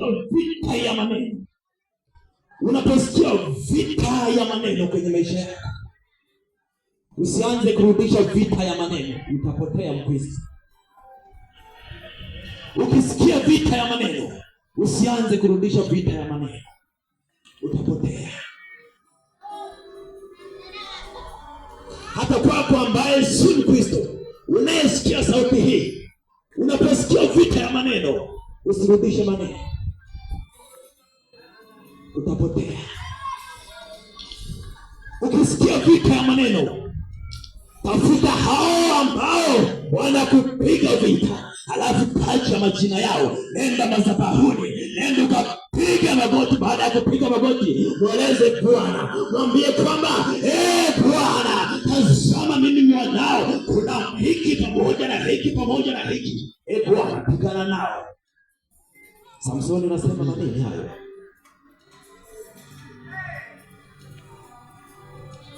unaposikia vita ya maneno, unaposikia vita ya maneno kwenye maisha yako, usianze kurudisha vita ya maneno, utapotea Mkristo. Ukisikia vita ya maneno, usianze kurudisha vita ya maneno, utapotea. Hata kwako ambaye si Mkristo, unayesikia sauti hii, unaposikia vita ya maneno, usirudishe maneno, utapotea. Ukisikia vita ya maneno, tafuta hao ambao wanakupiga vita, alafu taja majina yao, nenda madhabahuni, nenda ukapiga magoti. Baada ya kupiga magoti, mweleze Bwana, mwambie kwamba Bwana, tazama mimi mwanao, kuna hiki pamoja na hiki pamoja na hiki, Bwana pigana nao. Samsoni anasema maneno hayo.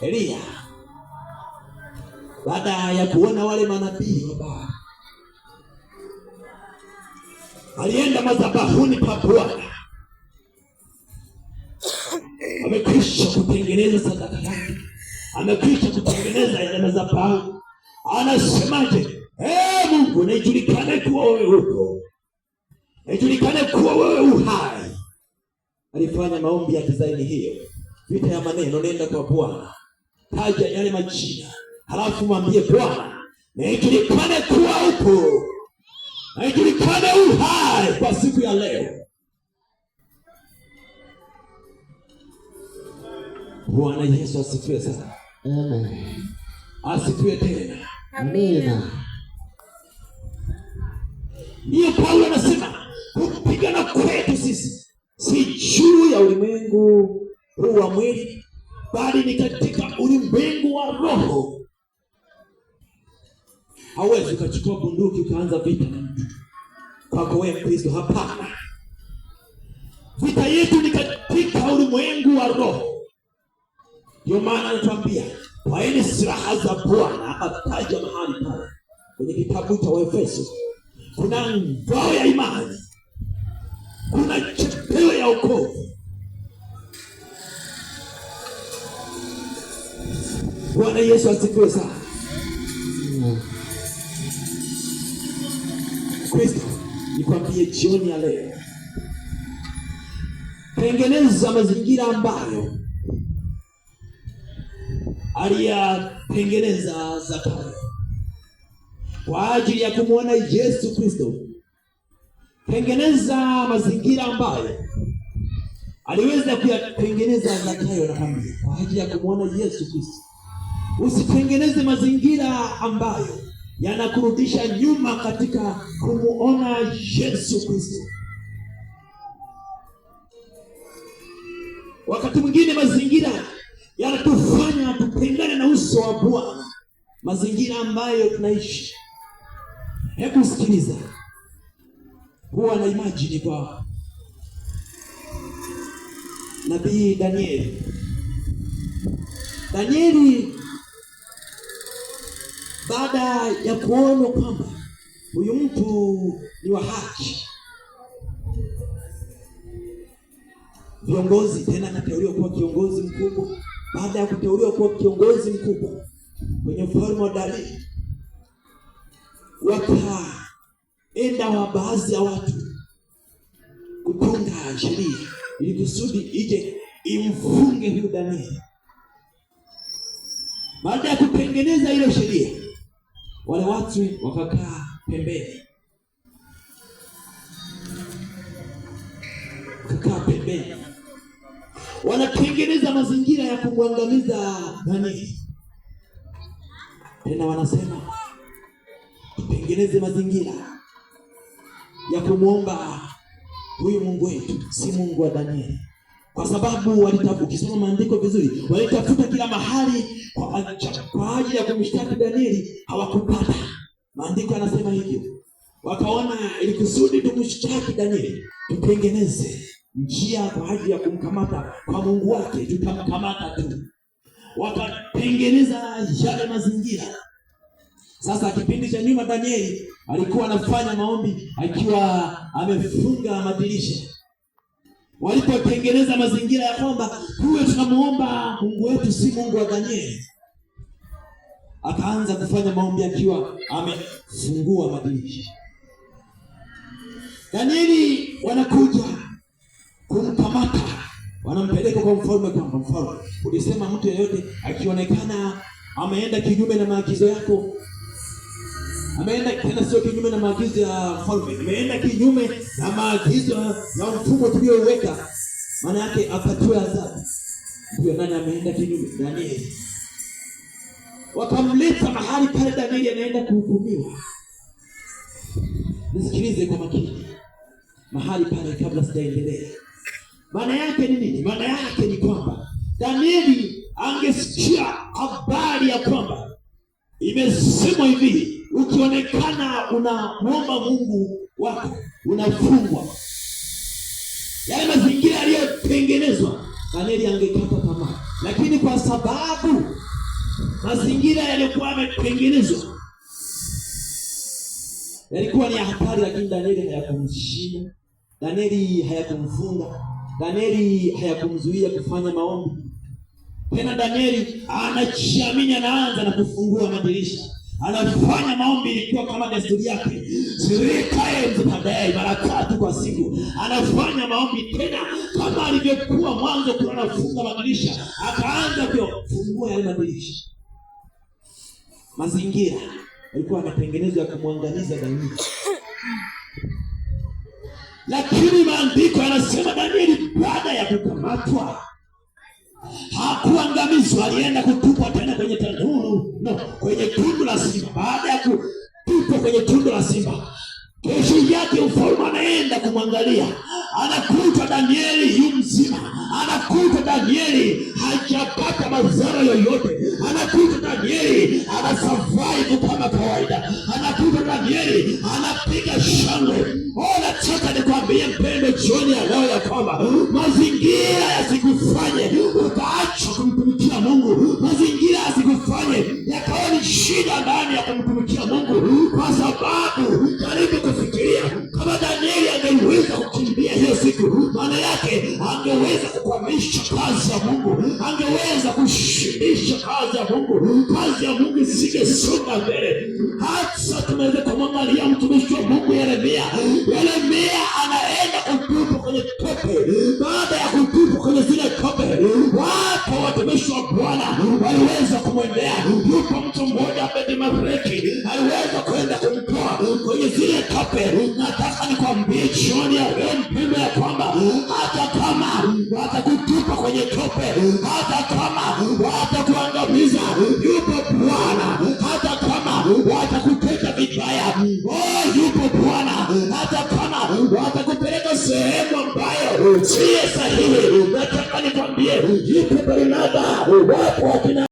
Elia baada ya kuona wale manabii wabaya, alienda madhabahuni pa Bwana. Amekwisha kutengeneza sadaka yake, amekwisha kutengeneza ile madhabahu. Anasemaje? Mungu, najulikane kuwa wewe uko, najulikane kuwa wewe uhai. Alifanya maombi ya kizaini hiyo. Vita ya maneno, nenda kwa Bwana, taja yale majina, halafu mwambie Bwana, najulikane kuwa upo, najulikane uhai kwa siku ya leo. Bwana Yesu asifiwe sana. Amen. Asifiwe tena. Amina. Ndiyo Paulo anasema kupigana kwetu sisi si juu ya ulimwengu huu wa mwili, bali ni katika ulimwengu wa roho. Hauwezi ukachukua bunduki ukaanza vita na mtu kwako wewe Kristo, hapana. Vita yetu ni katika ulimwengu wa roho. Ndio maana anatuambia twaeni silaha za Bwana. Akataja mahali pale kwenye kitabu cha Waefeso, kuna ngao ya imani, kuna chepeo ya wokovu. Bwana Yesu asifiwe sana. Kristo, nikwambie jioni ya leo, tengeneza mazingira ambayo aliyatengeneza Zakayo kwa ajili ya kumwona Yesu Kristo. Tengeneza mazingira ambayo aliweza kuyatengeneza Zakayo na familia kwa ajili ya kumwona Yesu Kristo. Usitengeneze mazingira ambayo yanakurudisha nyuma katika kumuona Yesu Kristo. Wakati mwingine mazingira yanatufanya tupendane na uso wa Bwana, mazingira ambayo tunaishi. Hebu sikiliza, huwa na imagine kwa nabii Danieli. Danieli baada ya kuona kwamba huyu mtu ni wa haki, viongozi tena akateuliwa kuwa kiongozi mkubwa. Baada ya kuteuliwa kuwa kiongozi mkubwa kwenye ufalme wa Dario, wakaenda wa baadhi ya watu kutunga sheria ili kusudi ije imfunge huyu Danieli. Baada ya kutengeneza ile sheria, wale watu wakakaa pembeni, wanatengeneza mazingira ya kumwangamiza Danieli. Tena wanasema tutengeneze mazingira ya kumwomba huyu Mungu wetu, si Mungu wa Danieli. Kwa sababu walitafuta, ukisoma maandiko vizuri, walitafuta kila mahali kwa ajili ya kumshtaki Danieli, hawakupata. Maandiko yanasema hivyo. Wakaona ili kusudi tumshtaki Danieli, tutengeneze njia kwa ajili ya kumkamata kwa Mungu wake, tutamkamata tu. Wakatengeneza yale mazingira. Sasa kipindi cha nyuma Danieli alikuwa anafanya maombi akiwa amefunga madirisha, walipotengeneza mazingira ya kwamba huyo tunamuomba Mungu wetu si Mungu wa Danieli, akaanza kufanya maombi akiwa amefungua madirisha. Danieli wanakuja kumkamata, wanampeleka kwa mfalme, kwamba mfalme, ulisema mtu yeyote akionekana ameenda kinyume na maagizo yako, ameenda tena sio kinyume na maagizo ya mfalme, ameenda kinyume na maagizo ya mfumo tulioweka, maana yake apatiwe adhabu. Ndio nani ameenda kinyume? Danieli. Wakamleta mahali pale Danieli anaenda kuhukumiwa. Nisikilize kwa makini mahali pale kabla sijaendelea. Maana yake ni nini? Maana yake ni kwamba Danieli angesikia habari ya kwamba imesemwa hivi, ukionekana unamuomba Mungu wako unafungwa, yale mazingira yaliyotengenezwa, Danieli angekata tamaa. Lakini kwa sababu mazingira yalikuwa yametengenezwa yalikuwa ni hatari, lakini Danieli hayakumshinda, Danieli hayakumfunga, Danieli hayakumzuia kufanya maombi. Tena Danieli anajiamini, anaanza na kufungua madirisha, anafanya maombi. Ilikuwa kama desturi yake, baadaye mara 3 kwa siku anafanya maombi tena, kama alivyokuwa mwanzo kwa anafunga madirisha, akaanza kufungua yale madirisha. Mazingira yalikuwa yanatengenezwa ya kumwangamiza Danieli, lakini maandiko yanasema Danieli baada ya kukamatwa hakuangamizwa, alienda kutupwa tena kwenye tanuru, kwenye tundu la simba. Baada ya kutupwa kwenye tundu la simba, kesho yake mfalme anaenda kumwangalia, anakuta Danieli yu mzima, anakuta Danieli hajapata madhara yoyote, anakuta Danieli ana survive kama kawaida, anakuta Danieli anapiga shangwe. Nataka nikwambie mpendo jioni ya leo ya kwamba mazingira yasikufanye ukaacha kumtumikia Mungu, mazingira yasikufanye yakawa ni shida ndani ya kumtumikia Mungu, kwa sababu karibu kufikiria kama Danieli angeweza kukimbia hiyo siku, maana yake angeweza kukwamisha kazi ya Mungu, angeweza kushindisha kazi ya Mungu, kazi ya Mungu isingesonga mbele. Hata tumeweza kumwangalia mtumishi wa Mungu Yeremia anaenda kutupwa kwenye tope. Baada ya kutupwa kwenye zile tope, watu watumishi wa Bwana waliweza kumwendea. Yupo mtu mmoja Abedemeleki aliweza kwenda kumtoa kwenye zile tope. Nataka nikwambie jioni ya leo mpendo ya kwamba hata kama watakutupa kwenye tope, hata kama watakuangamiza, yupo Bwana. Hata kama watakuteka vibaya, yupo Bwana. Hata kama watakupeleka sehemu ambayo si sahihi, nataka nikwambie yupo Barnaba. Wapo